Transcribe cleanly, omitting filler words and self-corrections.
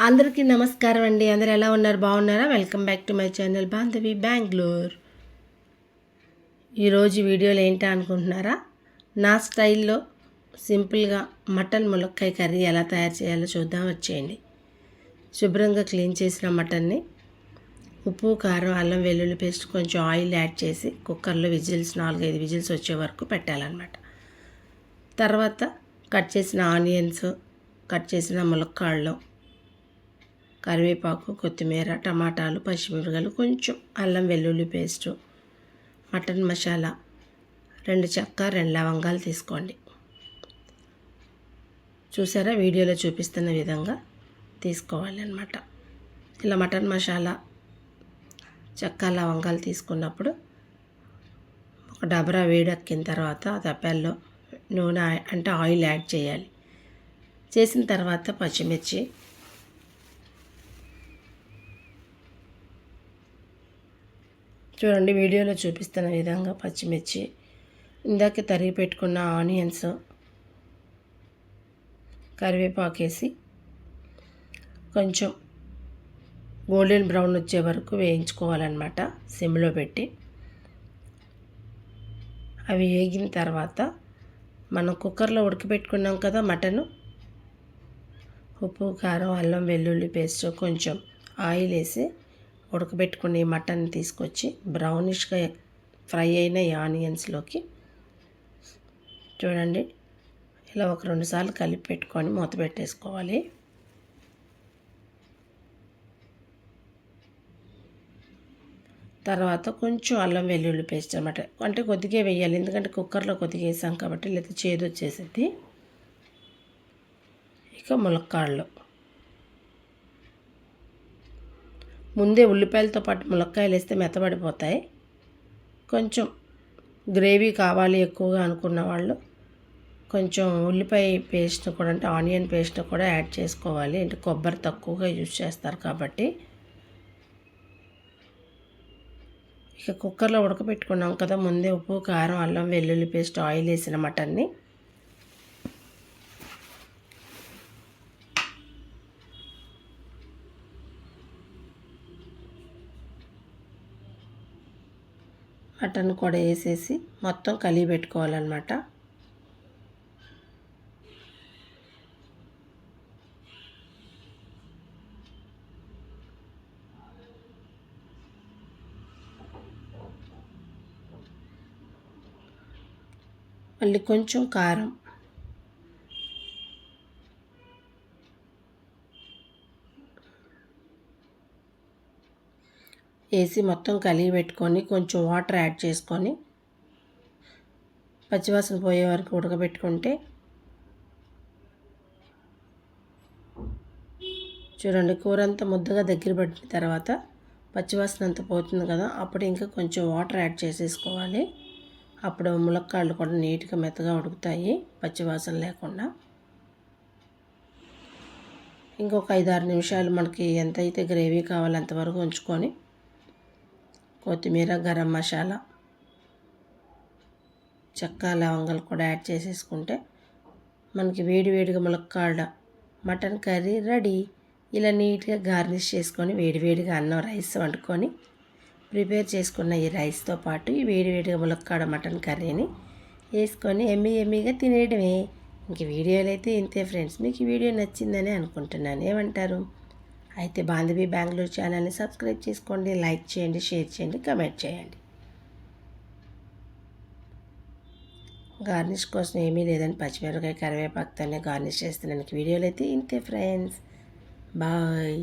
అందరికీ నమస్కారం అండి. అందరు ఎలా ఉన్నారు? బాగున్నారా? Welcome back to my channel Bandhavi Bengaluru. ఈరోజు వీడియోలో ఏంటా అనుకుంటున్నారా? నా స్టైల్లో సింపుల్గా మటన్ ములక్కాయ కర్రీ ఎలా తయారు చేయాలో చూద్దాం, వచ్చేయండి. శుభ్రంగా క్లీన్ చేసిన మటన్ని ఉప్పు, కారం, అల్లం వెల్లుల్లి పేస్ట్, కొంచెం ఆయిల్ యాడ్ చేసి కుక్కర్లో 4-5 విజిల్స్ వచ్చే వరకు పెట్టాలన్నమాట. తర్వాత కట్ చేసిన ఆనియన్స్, కట్ చేసిన ములక్కాళ్ళు, కరివేపాకు, కొత్తిమీర, టమాటాలు, పచ్చిమిరపకాయలు, కొంచెం అల్లం వెల్లుల్లి పేస్టు, మటన్ మసాలా, 2 చెక్క 2 లవంగాలు తీసుకోండి. చూసారా, వీడియోలో చూపిస్తున్న విధంగా తీసుకోవాలి అన్నమాట. ఇలా మటన్ మసాలా, చెక్క, లవంగాలు తీసుకున్నప్పుడు ఒక డబరా వేడెక్కిన తర్వాత తప్పెల్లో నూనె అంటే ఆయిల్ యాడ్ చేయాలి. చేసిన తర్వాత పచ్చిమిర్చి, చూడండి వీడియోలో చూపిస్తున్న విధంగా పచ్చిమిర్చి, ఇందాక తరిగి పెట్టుకున్న ఆనియన్స్, కరివేపాకు వేసి కొంచెం గోల్డెన్ బ్రౌన్ వచ్చే వరకు వేయించుకోవాలన్నమాట సిమ్లో పెట్టి. అవి వేగిన తర్వాత మనం కుక్కర్లో ఉడకబెట్టుకున్నాం కదా మటను, ఉప్పు, కారం, అల్లం వెల్లుల్లి పేస్ట్, కొంచెం ఆయిల్ వేసి ఉడకబెట్టుకుని ఈ మటన్ తీసుకొచ్చి బ్రౌనిష్గా ఫ్రై అయిన ఈ ఆనియన్స్లోకి చూడండి ఇలా ఒక 2 సార్లు కలిపి పెట్టుకొని మూత పెట్టేసుకోవాలి. తర్వాత కొంచెం అల్లం వెల్లుల్లి పేస్ట్ అనమాట, అంటే కొద్దిగా వేయాలి, ఎందుకంటే కుక్కర్లో కొద్దిగా వేసాం కాబట్టి, లేదా చేదు వచ్చేసింది. ఇక ములక్కాళ్ళు, ముందే ఉల్లిపాయలతో పాటు ములక్కాయలు వేస్తే మెత్తబడిపోతాయి. కొంచెం గ్రేవీ కావాలి ఎక్కువగా అనుకున్న వాళ్ళు కొంచెం ఉల్లిపాయ పేస్ట్ కూడా, అంటే ఆనియన్ పేస్ట్ కూడా యాడ్ చేసుకోవాలి. అంటే కొబ్బరి తక్కువగా యూజ్ చేస్తారు కాబట్టి. ఇక కుక్కర్లో ఉడకబెట్టుకున్నాం కదా ముందే ఉప్పు, కారం, అల్లం వెల్లుల్లి పేస్ట్, ఆయిల్ వేసిన మటన్ని కూడా వేసేసి మొత్తం కలిపి పెట్టుకోవాలన్నమాట. మళ్ళీ కొంచెం కారం, వేసి మొత్తం కలిగి పెట్టుకొని కొంచెం వాటర్ యాడ్ చేసుకొని పచ్చివాసన పోయే వరకు ఉడకబెట్టుకుంటే, చూడండి కూర అంతా ముద్దగా దగ్గర పడిన తర్వాత పచ్చివాసన అంతా పోతుంది కదా, అప్పుడు ఇంకా కొంచెం వాటర్ యాడ్ చేసేసుకోవాలి. అప్పుడు ములక్కాళ్ళు కూడా నీట్గా మెత్తగా ఉడుకుతాయి పచ్చివాసన లేకుండా. ఇంకొక 5-6 నిమిషాలు మనకి ఎంతైతే గ్రేవీ కావాలో అంతవరకు ఉంచుకొని కొత్తిమీర, గరం మసాలా, చెక్క, లవంగాలు కూడా యాడ్ చేసేసుకుంటే మనకి వేడివేడిగా ములక్కాడ మటన్ కర్రీ రెడీ. ఇలా నీట్గా గార్నిష్ చేసుకొని వేడివేడిగా అన్నం రైస్ వండుకొని ప్రిపేర్ చేసుకున్న ఈ రైస్తో పాటు ఈ వేడివేడిగా ములక్కాడ మటన్ కర్రీని వేసుకొని ఎమ్మీగా తినేయడమే. ఇంక వీడియోలు అయితే ఇంతే ఫ్రెండ్స్. మీకు ఈ వీడియో నచ్చిందని అనుకుంటున్నాను. ఏమంటారు? అయితే బాంధవి బెంగళూరు ఛానల్ని సబ్స్క్రైబ్ చేసుకోండి, లైక్ చేయండి, షేర్ చేయండి, కమెంట్ చేయండి. గార్నిష్ కోసం ఏమీ లేదని పచ్చిమిరపకాయ, కరివేపాకుతోనే గార్నిష్ చేస్తున్నాను. వీడియోలు అయితే ఇంతే ఫ్రెండ్స్. బాయ్.